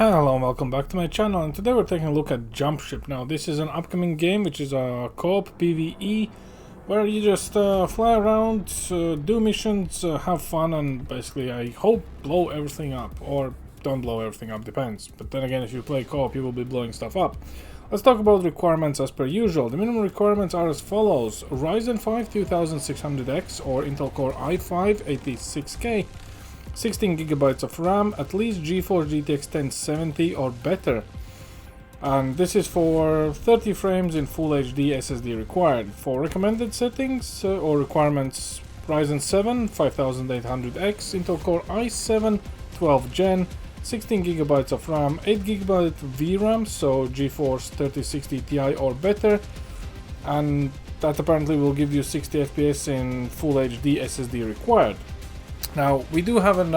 Hello and welcome back to my channel, and today we're taking a look at Jump Ship. Now this is an upcoming game which is a co-op PvE where you just fly around, do missions, have fun, and basically I hope blow everything up, or don't blow everything up, depends. But then again, if you play co-op you will be blowing stuff up. Let's talk about requirements as per usual. The minimum requirements are as follows: Ryzen 5 2600X or Intel Core i9-9900k, 16 gigabytes of RAM, at least GeForce GTX 1070 or better. And this is for 30 frames in Full HD SSD required. For recommended settings or requirements, Ryzen 7 5800X, Intel Core i7 12 Gen, 16 gigabytes of RAM, 8 gigabyte VRAM, so GeForce 3060 Ti or better, and that apparently will give you 60 FPS in Full HD SSD required. Now, we do have an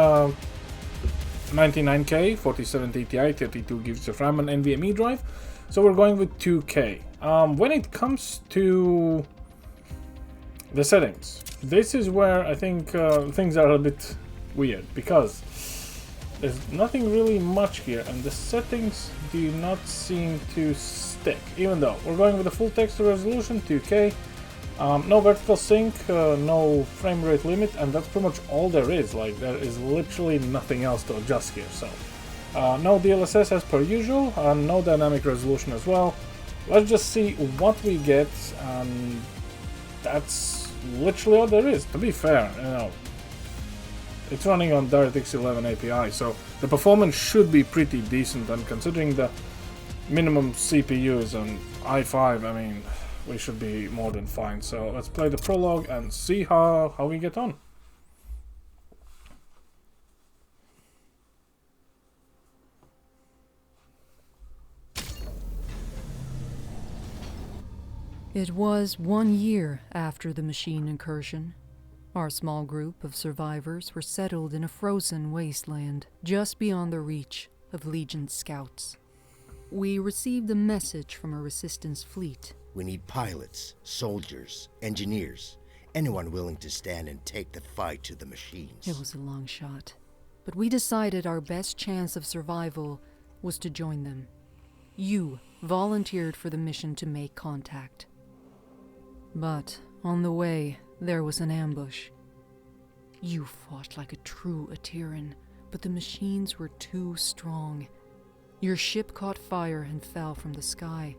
99k 4070 Ti, 32 gigs of RAM and NVMe drive, so we're going with 2K. When it comes to the settings, this is where I think things are a bit weird, because there's nothing really much here, and the settings do not seem to stick, even though we're going with a full texture resolution, 2K. No vertical sync, no frame rate limit, and that's pretty much all there is. Like, there is literally nothing else to adjust here. So no DLSS as per usual, and no dynamic resolution as well. Let's just see what we get, and that's literally all there is. To be fair, you know, it's running on DirectX 11 API, so the performance should be pretty decent, and considering the minimum CPU is on i5, I mean, we should be more than fine. So let's play the prologue and see how we get on. It was 1 year after the machine incursion. Our small group of survivors were settled in a frozen wasteland just beyond the reach of Legion scouts. We received a message from a resistance fleet. We need pilots, soldiers, engineers, anyone willing to stand and take the fight to the machines. It was a long shot, but we decided our best chance of survival was to join them. You volunteered for the mission to make contact. But on the way, there was an ambush. You fought like a true Atiran, but the machines were too strong. Your ship caught fire and fell from the sky.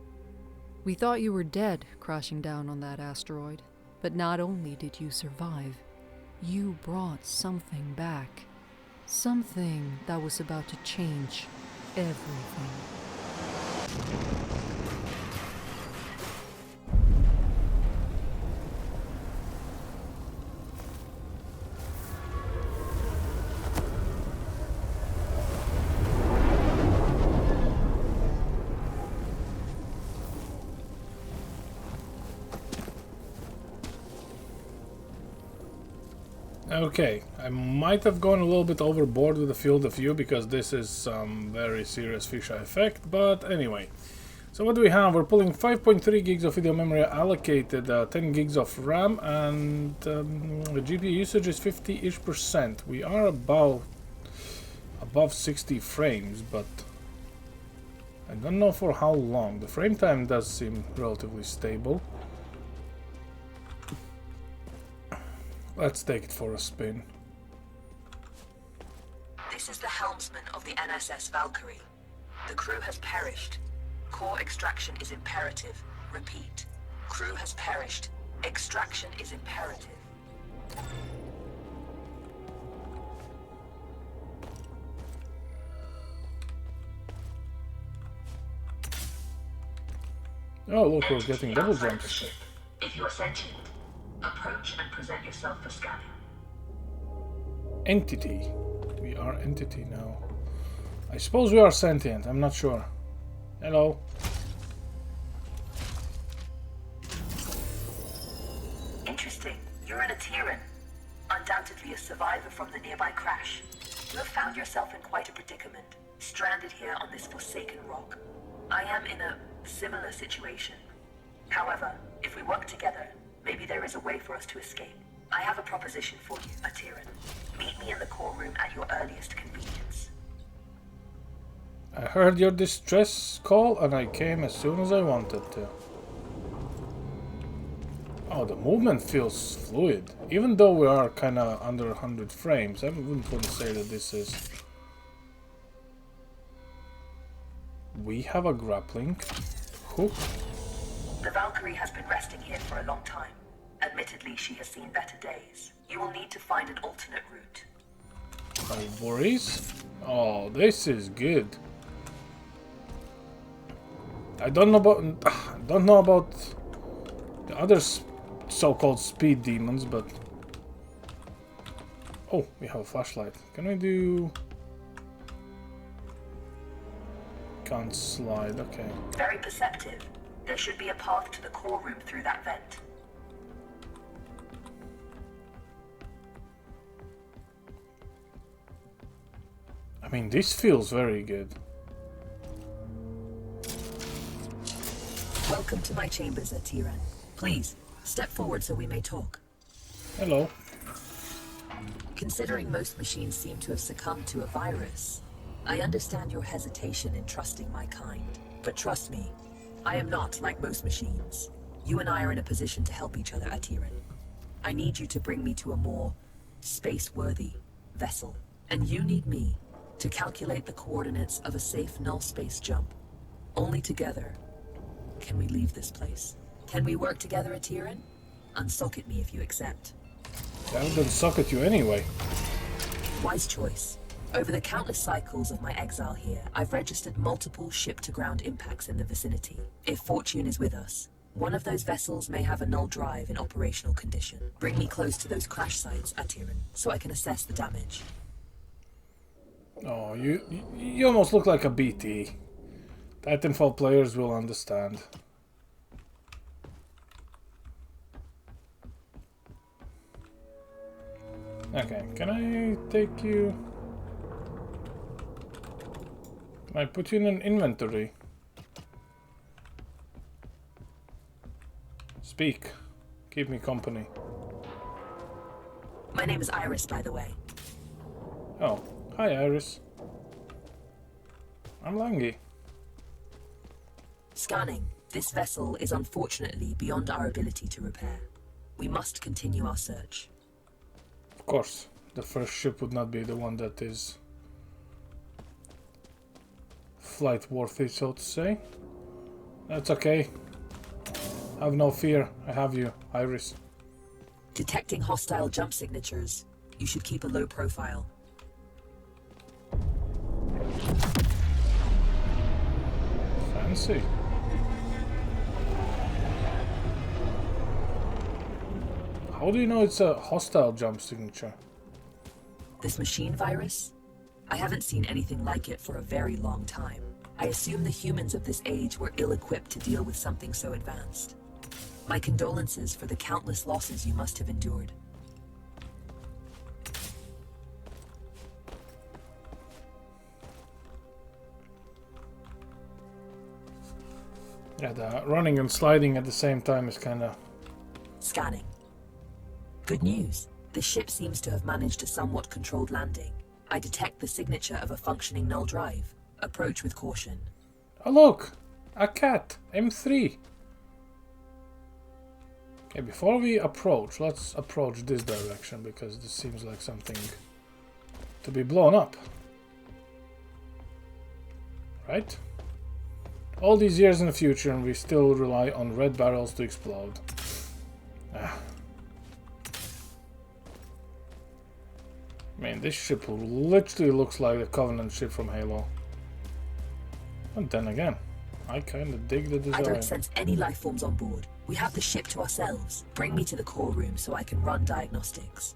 We thought you were dead, crashing down on that asteroid. But not only did you survive, you brought something back. Something that was about to change everything. Okay, I might have gone a little bit overboard with the field of view, because this is some very serious fisheye effect, but anyway. So what do we have? We're pulling 5.3 gigs of video memory allocated, 10 gigs of RAM, and the GPU usage is 50-ish%. We are above 60 frames, but I don't know for how long. The frame time does seem relatively stable. Let's take it for a spin. This is the helmsman of the NSS Valkyrie. The crew has perished. Core extraction is imperative. Repeat. Crew has perished. Extraction is imperative. Oh, look, we're getting double jumps. If you are sentient, approach and present yourself for scanning. Entity. We are entity now. I suppose we are sentient, I'm not sure. Hello. Interesting. You're an Atiran. Undoubtedly a survivor from the nearby crash. You have found yourself in quite a predicament, stranded here on this forsaken rock. I am in a similar situation. However, if we work together, maybe there is a way for us to escape. I have a proposition for you, Atiran. Meet me in the core room at your earliest convenience. I heard your distress call and I came as soon as I wanted to. Oh, the movement feels fluid. Even though we are kinda under 100 frames, I wouldn't say that this is... We have a grappling hook. The Valkyrie has been resting here for a long time. Admittedly, she has seen better days. You will need to find an alternate route. No worries. Oh, this is good. I don't know about the other so-called speed demons, but oh, we have a flashlight. Can we do? Can't slide. Okay. Very perceptive. There should be a path to the core room through that vent. I mean, this feels very good. Welcome to my chambers, Atiran. Please, step forward so we may talk. Hello. Considering most machines seem to have succumbed to a virus, I understand your hesitation in trusting my kind. But trust me, I am not like most machines. You and I are in a position to help each other, Atiran. I need you to bring me to a more space-worthy vessel. And you need me to calculate the coordinates of a safe null space jump. Only together can we leave this place. Can we work together, Atiran? Unsocket me if you accept. I wouldn't socket you anyway. Wise choice. Over the countless cycles of my exile here, I've registered multiple ship-to-ground impacts in the vicinity. If fortune is with us, one of those vessels may have a null drive in operational condition. Bring me close to those crash sites, Atiran, so I can assess the damage. Oh, you almost look like a BT. Titanfall players will understand. Okay, can I take you? Can I put you in an inventory? Speak. Keep me company. My name is Iris, by the way. Oh, hi Iris. I'm Langy. Scanning. This vessel is unfortunately beyond our ability to repair. We must continue our search. Of course, the first ship would not be the one that is flight worthy, so to say. That's okay. Have no fear. I have you, Iris. Detecting hostile jump signatures. You should keep a low profile. Fancy. How do you know it's a hostile jump signature? This machine virus? I haven't seen anything like it for a very long time. I assume the humans of this age were ill-equipped to deal with something so advanced. My condolences for the countless losses you must have endured. Yeah, the running and sliding at the same time is kinda... Scanning. Good news. The ship seems to have managed a somewhat controlled landing. I detect the signature of a functioning null drive. Approach with caution. Oh look! A cat! M3! Okay, before we approach, let's approach this direction, because this seems like something to be blown up. Right? All these years in the future and we still rely on red barrels to explode. Ah. Man, this ship literally looks like the Covenant ship from Halo. And then again, I kinda dig the design. I don't sense any life forms on board. We have the ship to ourselves. Bring me to the core room so I can run diagnostics.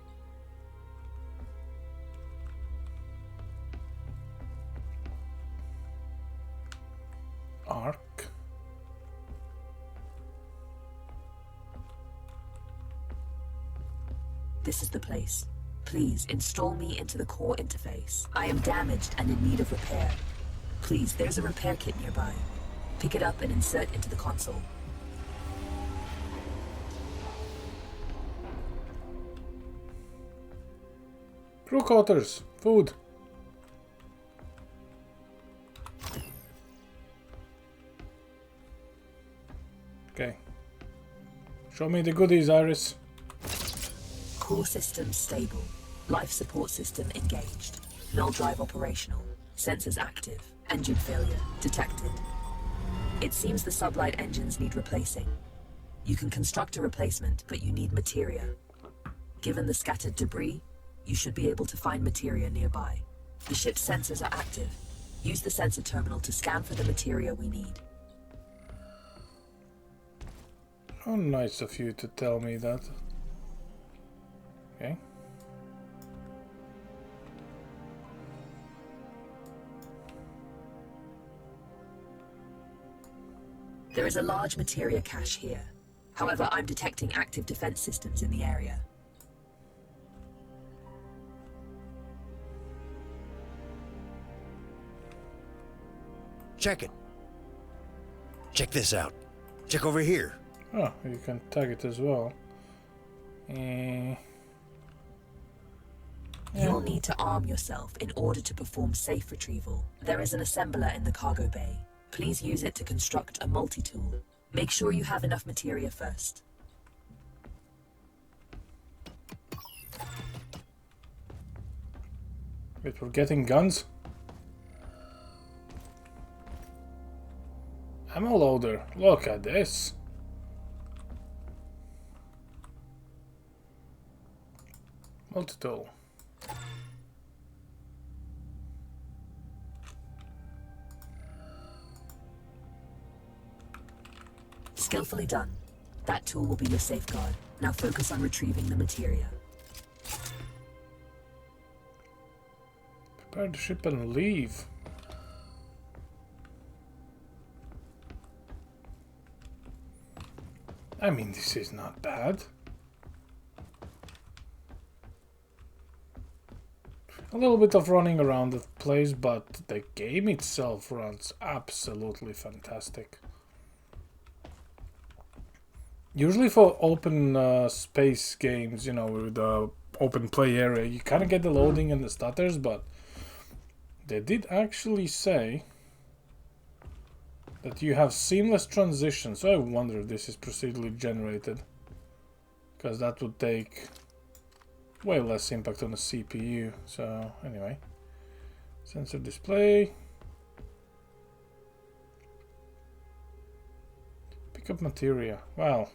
Arc. This is the place. Please install me into the core interface. I am damaged and in need of repair. Please, there's a repair kit nearby. Pick it up and insert into the console. Crew quarters. Food. Okay. Show me the goodies, Iris. Core system stable. Life support system engaged. Null drive operational. Sensors active. Engine failure detected. It seems the sublight engines need replacing. You can construct a replacement, but you need materia. Given the scattered debris, you should be able to find materia nearby. The ship's sensors are active. Use the sensor terminal to scan for the materia we need. How nice of you to tell me that. Okay. There is a large materia cache here. However, I'm detecting active defense systems in the area. Check it. Check this out. Check over here. Oh, you can tag it as well. You'll need to arm yourself in order to perform safe retrieval. There is an assembler in the cargo bay. Please use it to construct a multi-tool. Make sure you have enough materia first. Wait, we're getting guns? Ammo loader. Look at this. Multi-tool. Skillfully done. That tool will be your safeguard. Now focus on retrieving the materia. Prepare the ship and leave. I mean, this is not bad. A little bit of running around the place, but the game itself runs absolutely fantastic. Usually for open space games, you know, with the open play area, you kind of get the loading and the stutters, but they did actually say that you have seamless transition. So I wonder if this is procedurally generated, because that would take way less impact on the CPU. So anyway, sensor display, pick up materia. Wow.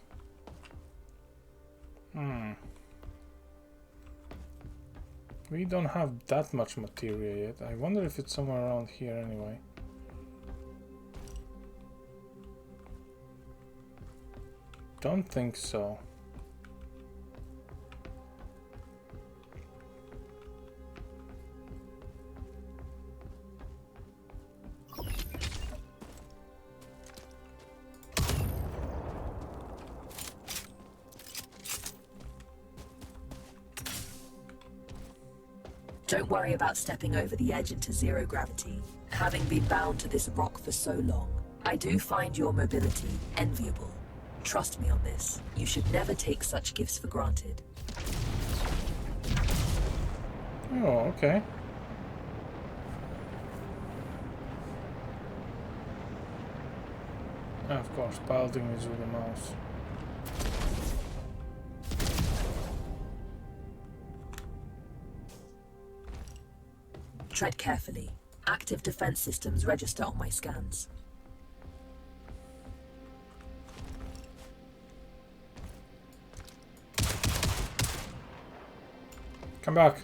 We don't have that much materia yet. I wonder if it's somewhere around here anyway. Don't think so. Don't worry about stepping over the edge into zero gravity. Having been bound to this rock for so long, I do find your mobility enviable. Trust me on this. You should never take such gifts for granted. Oh, okay. And of course, piloting is with the mouse. Tread carefully. Active defense systems register on my scans. Come back.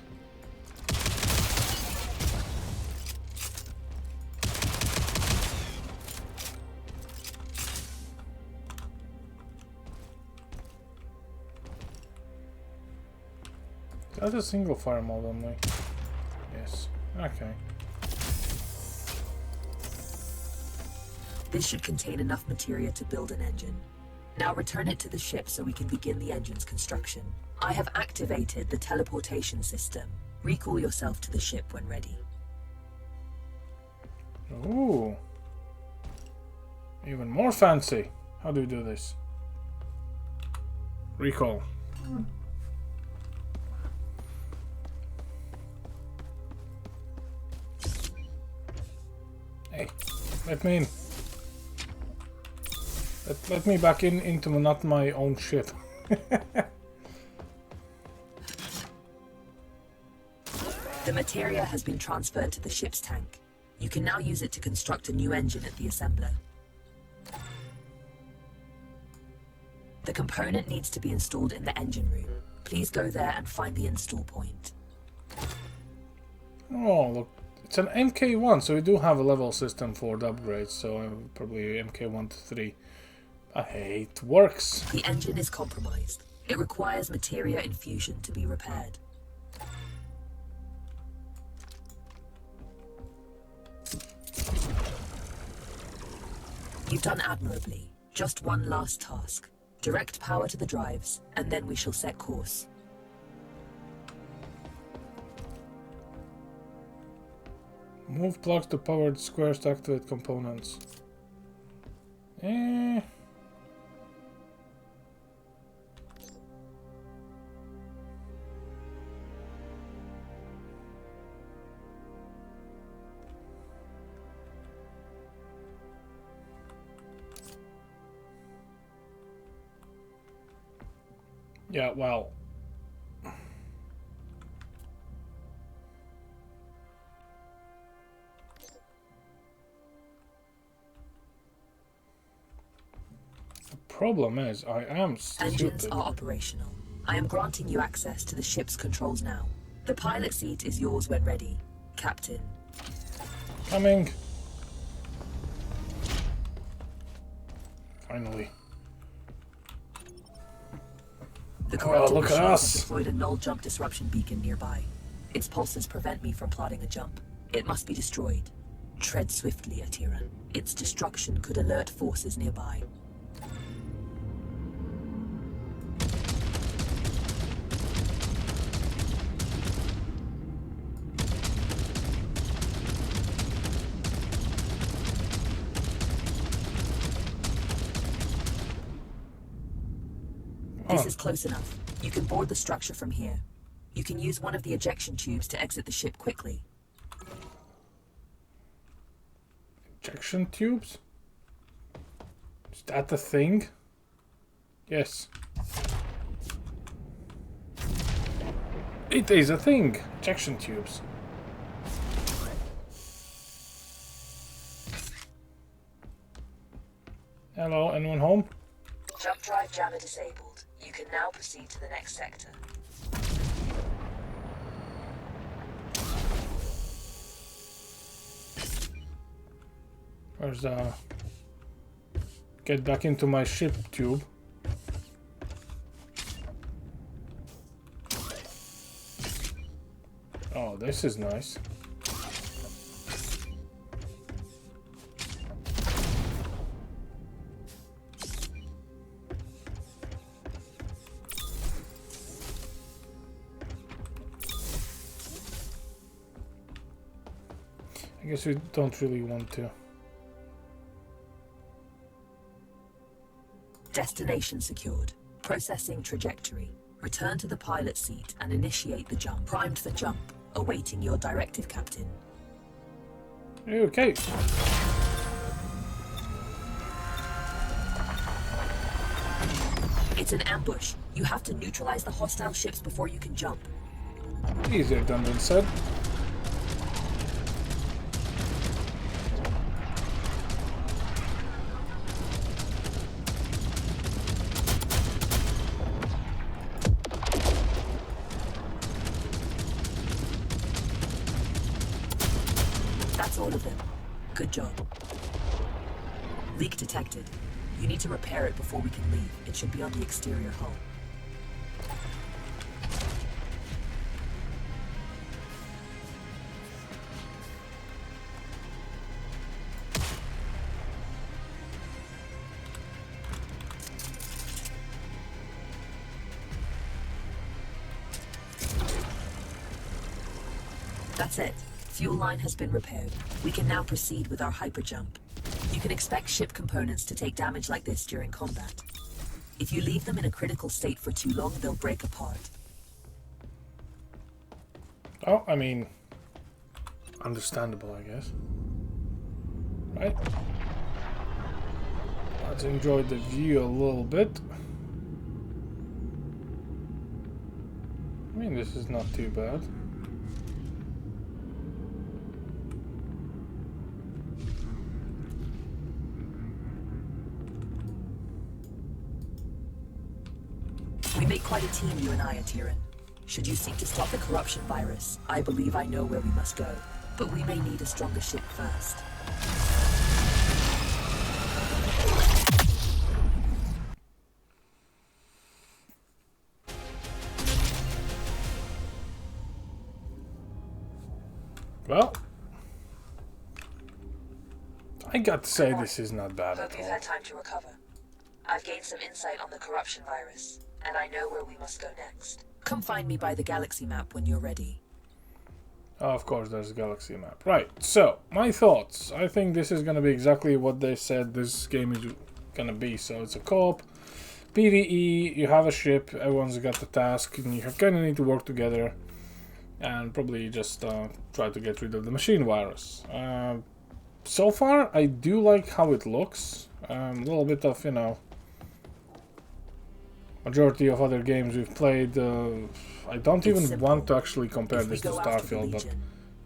That's a single fire mode only. Yes. Okay. This should contain enough materia to build an engine. Now return it to the ship so we can begin the engine's construction. I have activated the teleportation system. Recall yourself to the ship when ready. Ooh. Even more fancy. How do we do this? Recall. Hey, let me in. Let me back into not my own ship. The materia has been transferred to the ship's tank. You can now use it to construct a new engine at the assembler. The component needs to be installed in the engine room. Please go there and find the install point. Oh, look. It's an MK1, so we do have a level system for the upgrades, so probably MK1 to 3. Hey, it works. The engine is compromised. It requires materia infusion to be repaired. You've done admirably. Just one last task. Direct power to the drives, and then we shall set course. Move plugs to powered squares to activate components. Eh. Yeah, well. The problem is, I am stupid. Engines are operational. I am granting you access to the ship's controls now. The pilot seat is yours when ready, Captain. Coming. Finally. The corrupted look at machine us. has deployed a null jump disruption beacon nearby. Its pulses prevent me from plotting a jump. It must be destroyed. Tread swiftly, Atiran. Its destruction could alert forces nearby. This is close enough. You can board the structure from here. You can use one of the ejection tubes to exit the ship quickly. Ejection tubes? Is that the thing? Yes. It is a thing! Ejection tubes. Hello, anyone home? Jump drive jammer disabled. You can now proceed to the next sector. Where's the... Get back into my ship tube. Oh, this is nice. I guess we don't really want to. Destination secured. Processing trajectory. Return to the pilot seat and initiate the jump. Primed for jump. Awaiting your directive, Captain. Okay. It's an ambush. You have to neutralize the hostile ships before you can jump. Easier done than said. That's all of them. Good job. Leak detected. You need to repair it before we can leave. It should be on the exterior hull. That's it. Fuel line has been repaired. We can now proceed with our hyperjump. You can expect ship components to take damage like this during combat. If you leave them in a critical state for too long, they'll break apart. Oh, I mean... understandable, I guess. Right? Let's enjoy the view a little bit. I mean, this is not too bad. We make quite a team, you and I, Atiran. Should you seek to stop the corruption virus, I believe I know where we must go. But we may need a stronger ship first. Well, I got to say this is not bad Hope at you've all. had time to recover. I've gained some insight on the corruption virus, and I know where we must go next. Come find me by the galaxy map when you're ready. Oh, of course, there's a galaxy map. Right, so, my thoughts. I think this is going to be exactly what they said this game is going to be. So, it's a co-op, PvE, you have a ship, everyone's got the task, and you kind of need to work together. And probably just try to get rid of the machine virus. So far, I do like how it looks. A little bit of, you know, majority of other games we've played. I don't even want to actually compare this to Starfield, but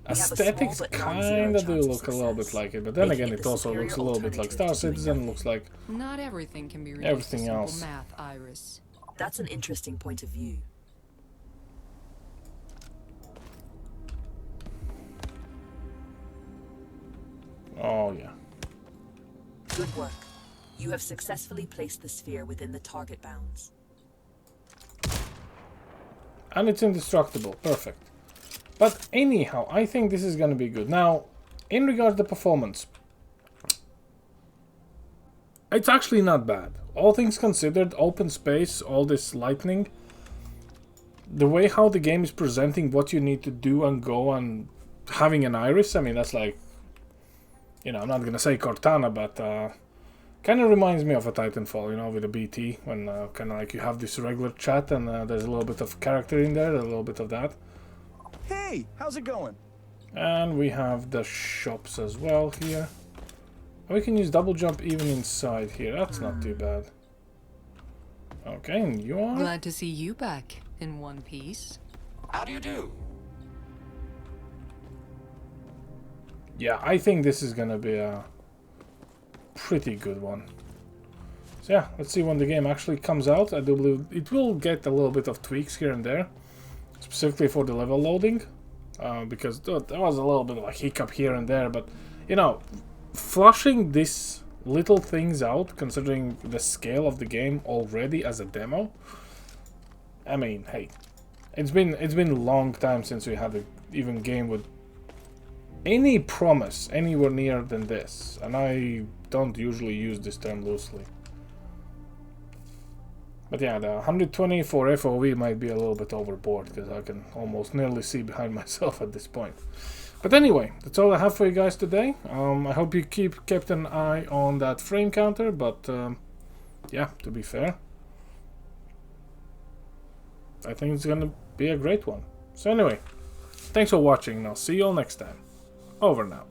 aesthetics kind of do look a little bit like it. But then again, it also looks a little bit like Star Citizen. Looks like Not everything can be reduced everything to simple else. math, Iris. That's an interesting point of view. Oh yeah. Good work. You have successfully placed the sphere within the target bounds. And it's indestructible. Perfect. But anyhow, I think this is going to be good. Now, in regard to performance, it's actually not bad. All things considered, open space, all this lightning, the way how the game is presenting what you need to do and go and having an iris, I mean, that's like, you know, I'm not going to say Cortana, but kind of reminds me of a Titanfall, you know, with a BT, when kind of like you have this regular chat and there's a little bit of character in there, a little bit of that. Hey, how's it going? And we have the shops as well here. We can use double jump even inside here, that's not too bad. Okay, and you are? Glad to see you back in one piece. How do you do? Yeah, I think this is gonna be a pretty good one. So yeah, let's see when the game actually comes out. I do believe it will get a little bit of tweaks here and there, specifically for the level loading, because there was a little bit of a hiccup here and there, but you know, flushing these little things out, considering the scale of the game already as a demo, I mean, hey, it's been a long time since we had an even game with any promise anywhere near than this, and I don't usually use this term loosely. But yeah, the 120 for FOV might be a little bit overboard, because I can almost nearly see behind myself at this point. But anyway, that's all I have for you guys today. I hope you kept an eye on that frame counter, but yeah, to be fair, I think it's gonna be a great one. So anyway, thanks for watching, and I'll see you all next time. Over now.